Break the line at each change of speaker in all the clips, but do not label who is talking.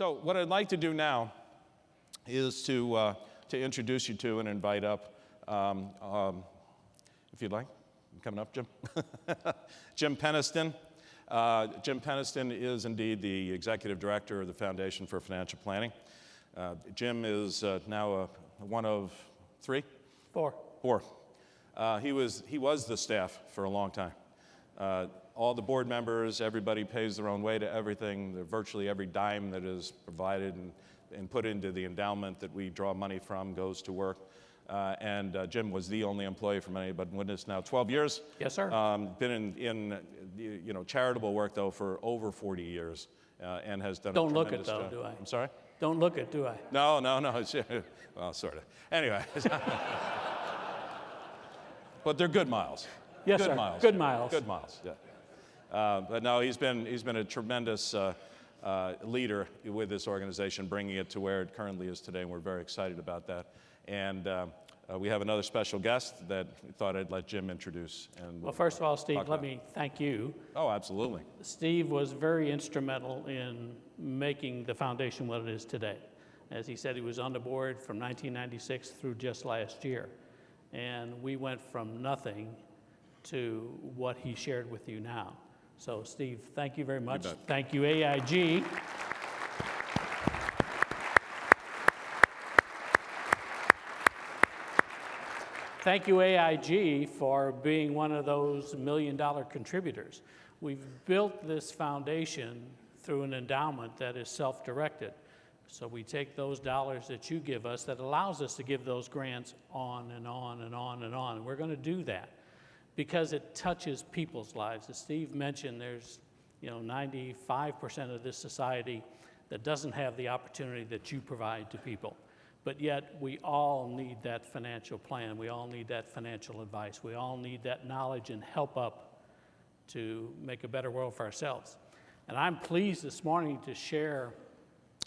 So what I'd like to do now is to introduce you to and invite up, if you'd like, coming up, Jim. Jim Peniston. Jim Peniston is indeed the executive director of the Foundation for Financial Planning. Jim is now one of three?
Four.
He was the staff for a long time. All the board members, everybody pays their own way to everything. Virtually every dime that is provided and put into the endowment that we draw money from goes to work. And Jim was the only employee for many, but witnessed now 12 years.
Yes, sir.
Been in charitable work though for over 40 years, and has done.
Don't
a
look it
tremendous
though,
job.
do I?
I'm sorry.
Don't look it, do I?
No. It's, well, sort of. Anyway, but they're good miles.
Yes,
good
sir.
Miles.
Good miles.
Good miles. Yeah. But no, he's been a tremendous leader with this organization, bringing it to where it currently is today, and we're very excited about that. And we have another special guest that we thought I'd let Jim introduce. And
Well, first of all, Steve, let me thank you.
Oh, absolutely.
Steve was very instrumental in making the foundation what it is today. As he said, he was on the board from 1996 through just last year. And we went from nothing to what he shared with you now. So, Steve, thank you very much. Thank you, AIG. Thank you, AIG, for being one of those $1 million contributors. We've built this foundation through an endowment that is self-directed. So we take those dollars that you give us that allows us to give those grants on and on and on and on. And we're going to do that because it touches people's lives. As Steve mentioned, there's 95% of this society that doesn't have the opportunity that you provide to people. But yet, we all need that financial plan. We all need that financial advice. We all need that knowledge and help up to make a better world for ourselves. And I'm pleased this morning to share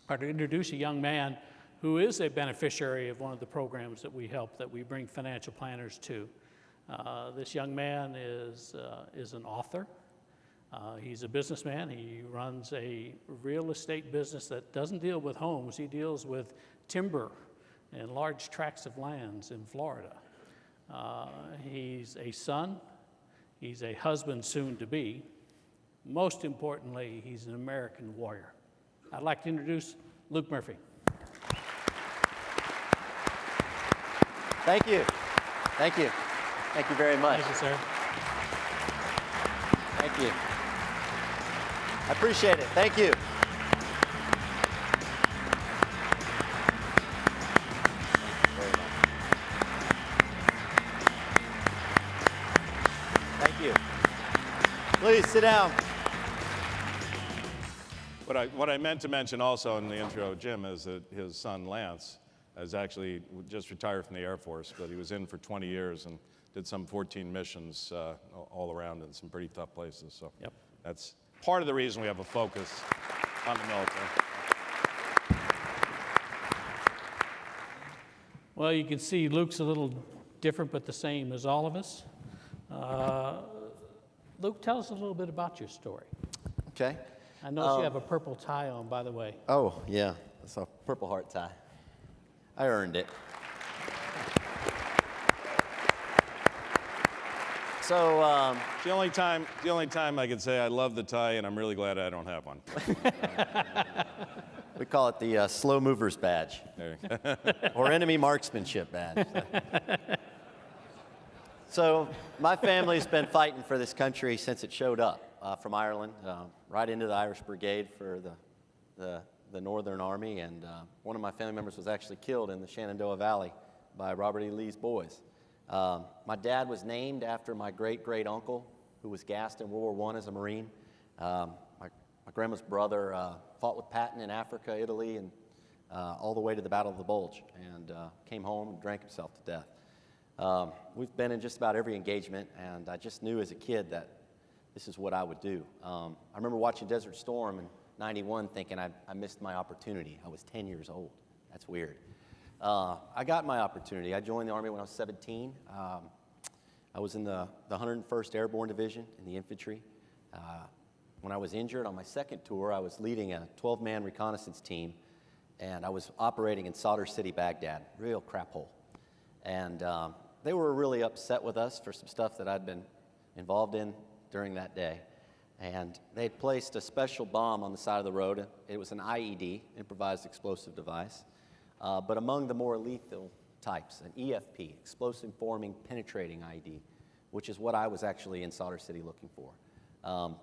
or to introduce a young man who is a beneficiary of one of the programs that we help, that we bring financial planners to. This young man is an author. He's a businessman. He runs a real estate business that doesn't deal with homes. He deals with timber and large tracts of lands in Florida. He's a son. He's a husband soon to be. Most importantly, he's an American warrior. I'd like to introduce Luke Murphy.
Thank you. Thank you. Thank you very much.
Thank you, sir.
Thank you. I appreciate it. Thank you. Thank you. Please sit down.
What I meant to mention also in the intro, Jim, is that his son Lance has actually just retired from the Air Force, but he was in for 20 years and did some 14 missions all around in some pretty tough places. So
Yep.
That's part of the reason we have a focus on the military.
Well, you can see Luke's a little different but the same as all of us. Luke, tell us a little bit about your story.
Okay.
I notice you have a purple tie on, by the way.
Oh, yeah. It's a Purple Heart tie. I earned it. So,
The only time I could say I love the tie, and I'm really glad I don't have one.
we call it the slow movers badge,
There you go.
or enemy marksmanship badge. So my family's been fighting for this country since it showed up from Ireland, right into the Irish Brigade for the Northern Army, and one of my family members was actually killed in the Shenandoah Valley by Robert E. Lee's boys. My dad was named after my great-great-uncle, who was gassed in World War I as a Marine. My grandma's brother fought with Patton in Africa, Italy, and all the way to the Battle of the Bulge, and came home and drank himself to death. We've been in just about every engagement, and I just knew as a kid that this is what I would do. I remember watching Desert Storm in '91 thinking I missed my opportunity. I was 10 years old. That's weird. I got my opportunity. I joined the Army when I was 17. I was in the 101st Airborne Division in the infantry. when I was injured on my second tour, I was leading a 12-man reconnaissance team, and I was operating in Sadr City, Baghdad, real crap hole. And they were really upset with us for some stuff that I'd been involved in during that day. And they'd placed a special bomb on the side of the road. It was an IED, improvised explosive device. But among the more lethal types, an EFP, explosive forming penetrating IED, which is what I was actually in Sadr City looking for.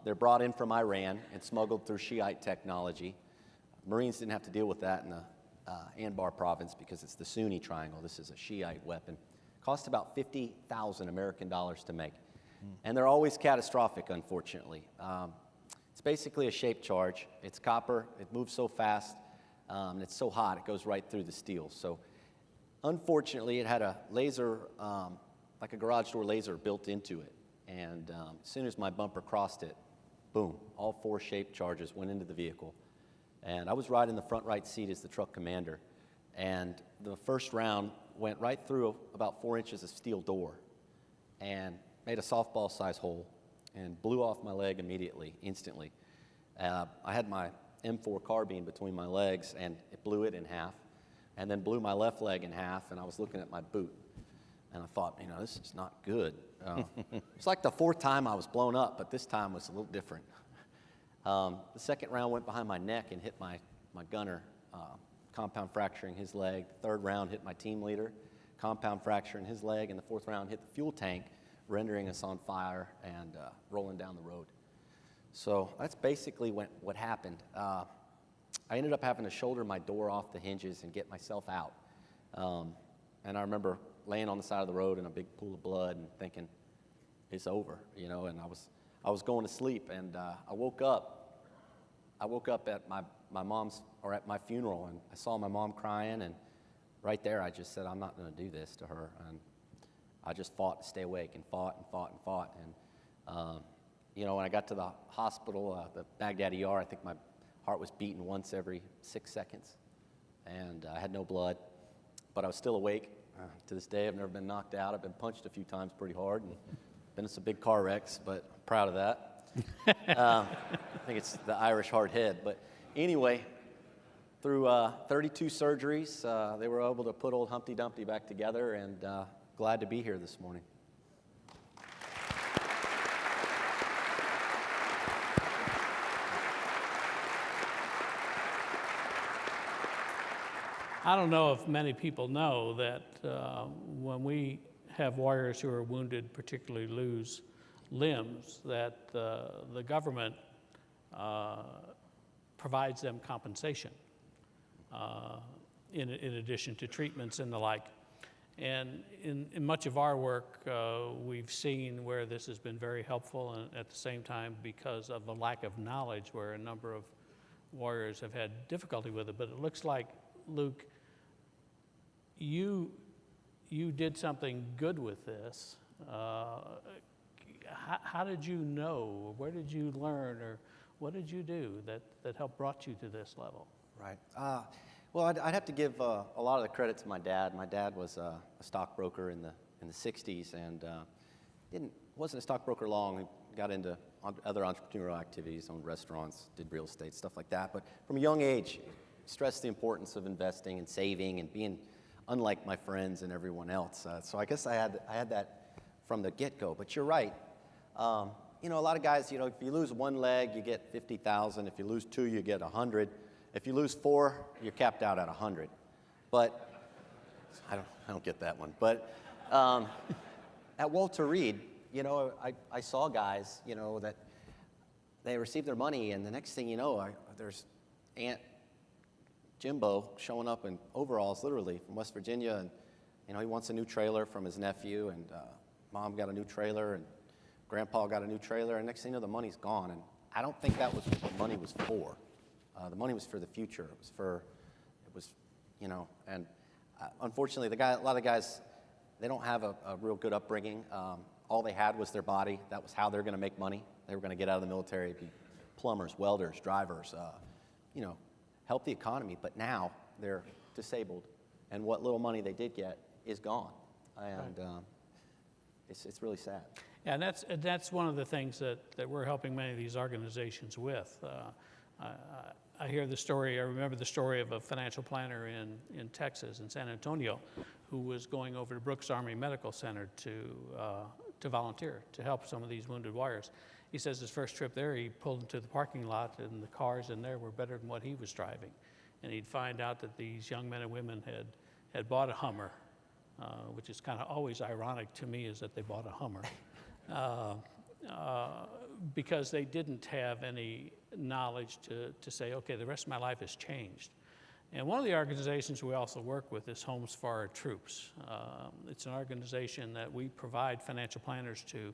They're brought in from Iran and smuggled through Shiite technology. Marines didn't have to deal with that in the Anbar province because it's the Sunni triangle. This is a Shiite weapon. Cost about 50,000 American dollars to make. And they're always catastrophic, unfortunately. It's basically a shaped charge. It's copper. It moves so fast. And it's so hot, it goes right through the steel. So unfortunately, it had a laser, like a garage door laser built into it. And as soon as my bumper crossed it, boom, all 4 shaped charges went into the vehicle. And I was riding the front right seat as the truck commander. And the first round went right through about 4 inches of steel door and made a softball-sized hole and blew off my leg immediately, instantly. I had my M4 carbine between my legs, and it blew it in half, and then blew my left leg in half, and I was looking at my boot. And I thought, you know, this is not good. It's like the 4th time I was blown up, but this time was a little different. The second round went behind my neck and hit my gunner, compound fracturing his leg. The 3rd round hit my team leader, compound fracturing his leg. And the 4th round hit the fuel tank, rendering us on fire and rolling down the road. So that's basically what happened. I ended up having to shoulder my door off the hinges and get myself out. And I remember laying on the side of the road in a big pool of blood and thinking, it's over, you know, and I was going to sleep, and I woke up at my mom's, or at my funeral, and I saw my mom crying, and right there I just said, I'm not going to do this to her. And I just fought to stay awake and fought and fought and fought. And, you know, when I got to the hospital, the Baghdad ER, I think my heart was beating once every 6 seconds. And I had no blood, but I was still awake. To this day, I've never been knocked out. I've been punched a few times pretty hard and been in some big car wrecks, but I'm proud of that. I think it's the Irish hard head. But anyway, through 32 surgeries, they were able to put old Humpty Dumpty back together, and glad to be here this morning.
I don't know if many people know that when we have warriors who are wounded, particularly lose limbs, that the government provides them compensation in addition to treatments and the like. And in much of our work, we've seen where this has been very helpful, and at the same time, because of the lack of knowledge, where a number of warriors have had difficulty with it. But it looks like, Luke, you did something good with this. How did you know? Where did you learn? Or what did you do that helped brought you to this level?
Right. Well, I'd have to give a lot of the credit to my dad. My dad was a stockbroker in the 60s, and wasn't a stockbroker long. He got into other entrepreneurial activities, owned restaurants, did real estate, stuff like that. But from a young age, stressed the importance of investing and saving and being unlike my friends and everyone else. So I guess I had that from the get-go. But you're right. You know, a lot of guys, you know, if you lose one leg, you get 50,000. If you lose 2, you get 100. If you lose 4, you're capped out at 100. But I don't get that one. But at Walter Reed, you know, I saw guys, you know, that they received their money, and the next thing you know, there's Aunt Jimbo showing up in overalls, literally, from West Virginia, and, you know, he wants a new trailer from his nephew, and Mom got a new trailer, and Grandpa got a new trailer, and next thing you know, the money's gone. And I don't think that was what money was for. The money was for the future. It was, you know, and unfortunately, a lot of guys, they don't have a real good upbringing. All they had was their body. That was how they're going to make money. They were going to get out of the military, be plumbers, welders, drivers, you know, help the economy. But now they're disabled, and what little money they did get is gone. And it's really sad.
And that's one of the things that we're helping many of these organizations with. I hear the story, I remember the story of a financial planner in Texas, in San Antonio, who was going over to Brooks Army Medical Center to volunteer, to help some of these wounded warriors. He says his first trip there, he pulled into the parking lot and the cars in there were better than what he was driving. And he'd find out that these young men and women had bought a Hummer, which is kind of always ironic to me, is that they bought a Hummer. Because they didn't have any knowledge to say, okay, the rest of my life has changed. And one of the organizations we also work with is Homes for Our Troops. It's an organization that we provide financial planners to,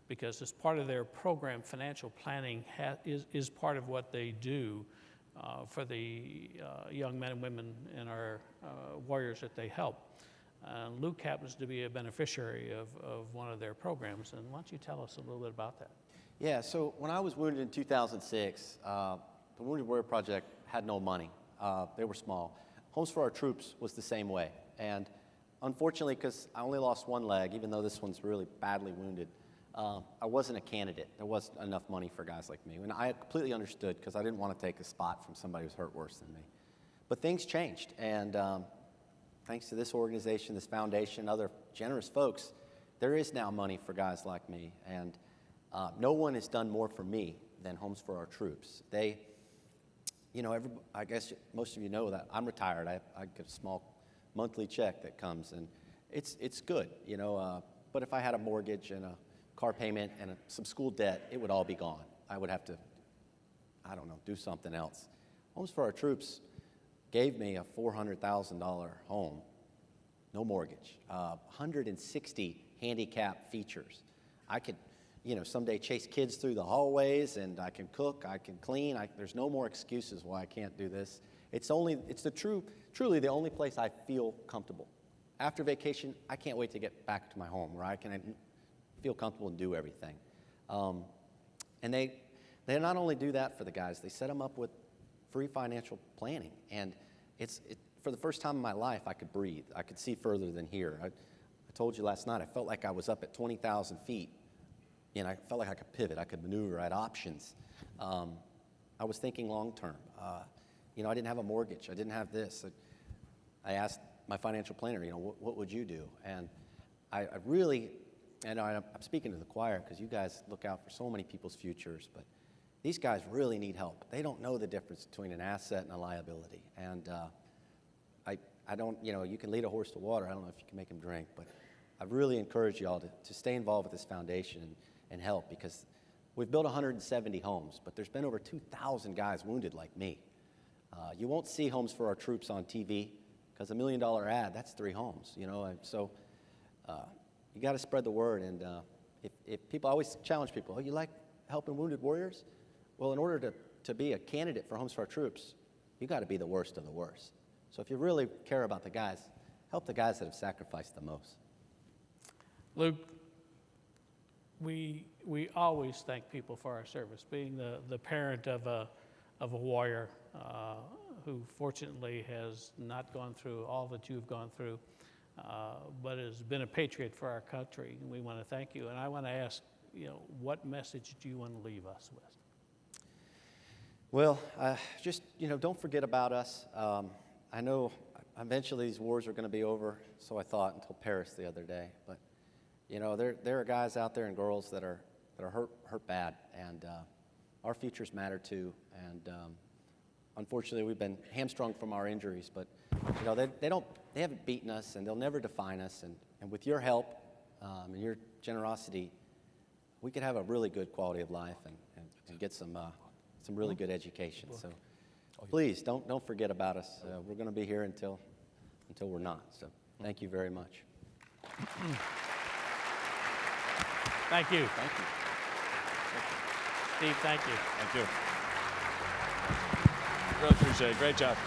because as part of their program, financial planning is part of what they do for the young men and women and our warriors that they help. Luke happens to be a beneficiary of one of their programs, and why don't you tell us a little bit about that?
Yeah, so when I was wounded in 2006, the Wounded Warrior Project had no money. They were small. Homes for Our Troops was the same way. And unfortunately, because I only lost one leg, even though this one's really badly wounded, I wasn't a candidate. There wasn't enough money for guys like me. And I completely understood, because I didn't want to take a spot from somebody who's hurt worse than me. But things changed, and thanks to this organization, this foundation, other generous folks, there is now money for guys like me. And no one has done more for me than Homes for Our Troops. They, I guess most of you know that I'm retired. I get a small monthly check that comes, and it's good, but if I had a mortgage and a car payment and some school debt, it would all be gone. I would have to, do something else. Homes for Our Troops gave me a $400,000 home, no mortgage, 160 handicap features. I could, someday chase kids through the hallways, and I can cook, I can clean. There's no more excuses why I can't do this. It's truly the only place I feel comfortable. After vacation, I can't wait to get back to my home where I can feel comfortable and do everything. And they not only do that for the guys, they set them up with free financial planning. And for the first time in my life, I could breathe. I could see further than here. I told you last night, I felt like I was up at 20,000 feet. And I felt like I could pivot, I could maneuver, I had options. I was thinking long term. I didn't have a mortgage, I didn't have this. I asked my financial planner, what would you do? And I really, and I'm speaking to the choir because you guys look out for so many people's futures, but these guys really need help. They don't know the difference between an asset and a liability. And I don't, you can lead a horse to water. I don't know if you can make him drink, but I really encourage you all to stay involved with this foundation and help, because we've built 170 homes, but there's been over 2,000 guys wounded like me. You won't see Homes for Our Troops on TV, because $1 million ad, that's 3 homes, and so you got to spread the word. And if people, I always challenge people, you like helping wounded warriors? Well, in order to be a candidate for Homes for Our Troops, you got to be the worst of the worst. So if you really care about the guys, help the guys that have sacrificed the most.
Luke, we always thank people for our service. Being the parent of a warrior who fortunately has not gone through all that you've gone through, but has been a patriot for our country, we want to thank you. And I want to ask, what message do you want to leave us with?
Well, just, don't forget about us. I know eventually these wars are going to be over, so I thought, until Paris the other day. But, there are guys out there and girls that are hurt bad, and our futures matter too. And unfortunately, we've been hamstrung from our injuries, but they haven't beaten us, and they'll never define us. And with your help and your generosity, we could have a really good quality of life and get some really good education. So please don't forget about us. We're going to be here until we're not. So thank you very much.
Thank you.
Thank you.
Steve, thank you.
Thank you. Really appreciate it. Great job.